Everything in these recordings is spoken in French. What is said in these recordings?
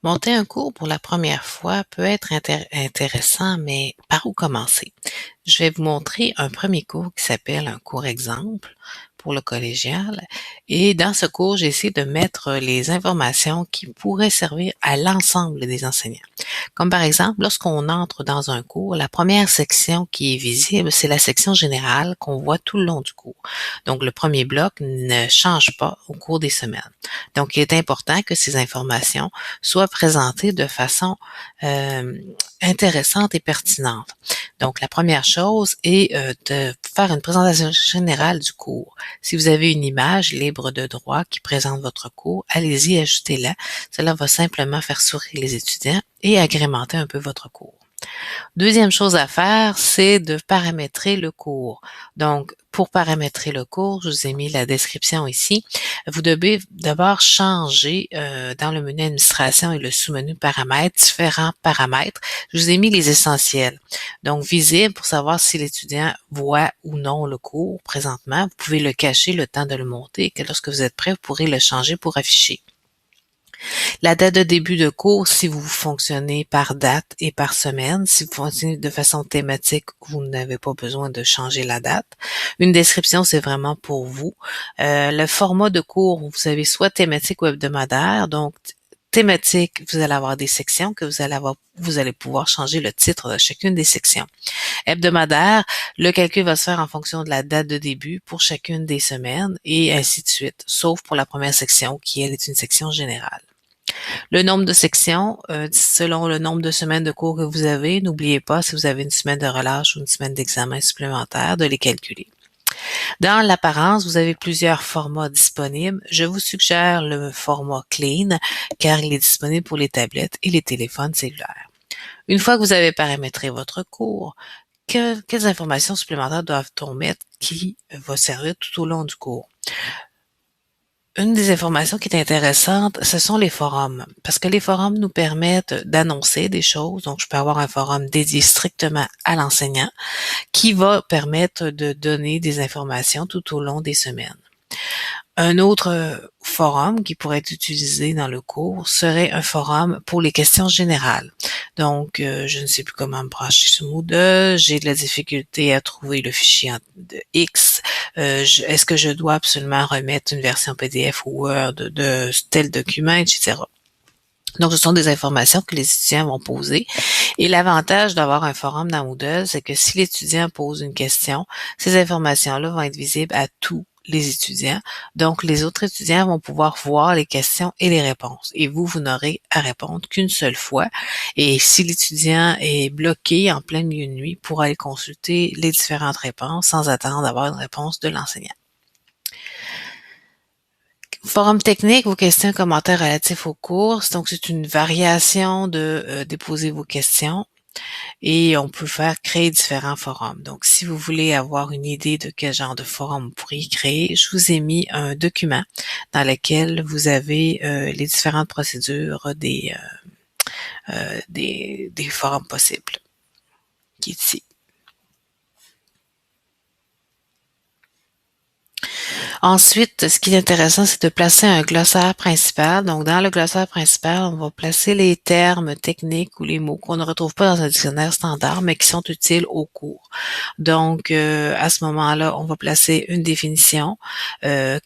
Monter un cours pour la première fois peut être intéressant, mais par où commencer? Je vais vous montrer un premier cours qui s'appelle un cours exemple pour le collégial. Et dans ce cours, j'ai essayé de mettre les informations qui pourraient servir à l'ensemble des enseignants. Comme par exemple, lorsqu'on entre dans un cours, la première section qui est visible, c'est la section générale qu'on voit tout le long du cours. Donc, le premier bloc ne change pas au cours des semaines. Donc, il est important que ces informations soient présentées de façon euh, intéressante et pertinente. Donc, la première chose est de faire une présentation générale du cours. Si vous avez une image libre de droit qui présente votre cours, allez-y, ajoutez-la. Cela va simplement faire sourire les étudiants et agrémenter un peu votre cours. Deuxième chose à faire, c'est de paramétrer le cours. Donc, pour paramétrer le cours, je vous ai mis la description ici. Vous devez d'abord changer dans le menu administration et le sous-menu paramètres, différents paramètres. Je vous ai mis les essentiels. Donc, visible pour savoir si l'étudiant voit ou non le cours présentement. Vous pouvez le cacher le temps de le monter et que lorsque vous êtes prêt, vous pourrez le changer pour afficher. La date de début de cours, si vous fonctionnez par date et par semaine. Si vous fonctionnez de façon thématique, vous n'avez pas besoin de changer la date. Une description, c'est vraiment pour vous. Le format de cours, vous avez soit thématique ou hebdomadaire. Donc, thématique, vous allez avoir des sections que vous allez pouvoir changer le titre de chacune des sections. Hebdomadaire, le calcul va se faire en fonction de la date de début pour chacune des semaines et ainsi de suite, sauf pour la première section qui, elle, est une section générale. Le nombre de sections, selon le nombre de semaines de cours que vous avez, n'oubliez pas, si vous avez une semaine de relâche ou une semaine d'examen supplémentaire, de les calculer. Dans l'apparence, vous avez plusieurs formats disponibles. Je vous suggère le format Clean, car il est disponible pour les tablettes et les téléphones cellulaires. Une fois que vous avez paramétré votre cours, quelles informations supplémentaires doivent-on mettre qui va servir tout au long du cours? Une des informations qui est intéressante, ce sont les forums, parce que les forums nous permettent d'annoncer des choses. Donc, je peux avoir un forum dédié strictement à l'enseignant qui va permettre de donner des informations tout au long des semaines. Un autre forum qui pourrait être utilisé dans le cours serait un forum pour les questions générales. Donc, je ne sais plus comment me brancher sur Moodle, j'ai de la difficulté à trouver le fichier de X. Est-ce que je dois absolument remettre une version PDF ou Word de tel document, etc. Donc, ce sont des informations que les étudiants vont poser. Et l'avantage d'avoir un forum dans Moodle, c'est que si l'étudiant pose une question, ces informations-là vont être visibles à tous les étudiants. Donc, les autres étudiants vont pouvoir voir les questions et les réponses. Et vous n'aurez à répondre qu'une seule fois. Et si l'étudiant est bloqué en plein milieu de nuit, il pourra aller consulter les différentes réponses sans attendre d'avoir une réponse de l'enseignant. Forum technique, vos questions et commentaires relatifs aux courses. Donc, c'est une variation de déposer vos questions et on peut faire créer différents forums. Donc, si vous voulez avoir une idée de quel genre de forum vous pourriez créer, je vous ai mis un document dans lequel vous avez les différentes procédures des forums possibles, qui est ici. Ensuite, ce qui est intéressant, c'est de placer un glossaire principal. Donc, dans le glossaire principal, on va placer les termes techniques ou les mots qu'on ne retrouve pas dans un dictionnaire standard, mais qui sont utiles au cours. Donc, à ce moment-là, on va placer une définition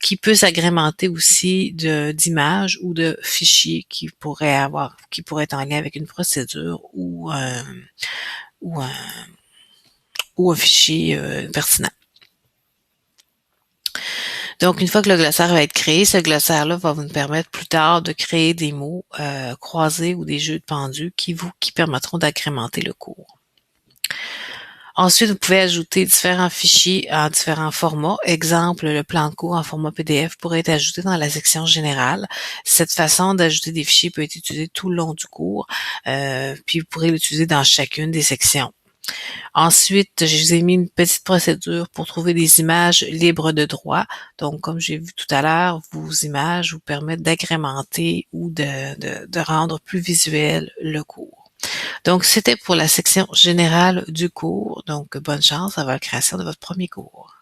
qui peut s'agrémenter aussi d'images ou de fichiers qui pourraient être en lien avec une procédure ou un, ou un fichier pertinent. Donc, une fois que le glossaire va être créé, ce glossaire-là va vous permettre plus tard de créer des mots croisés ou des jeux de pendus qui permettront d'agrémenter le cours. Ensuite, vous pouvez ajouter différents fichiers en différents formats. Exemple, le plan de cours en format PDF pourrait être ajouté dans la section générale. Cette façon d'ajouter des fichiers peut être utilisée tout le long du cours, puis vous pourrez l'utiliser dans chacune des sections. Ensuite, je vous ai mis une petite procédure pour trouver des images libres de droit. Donc, comme j'ai vu tout à l'heure, vos images vous permettent d'agrémenter ou de rendre plus visuel le cours. Donc, c'était pour la section générale du cours. Donc, bonne chance à la création de votre premier cours.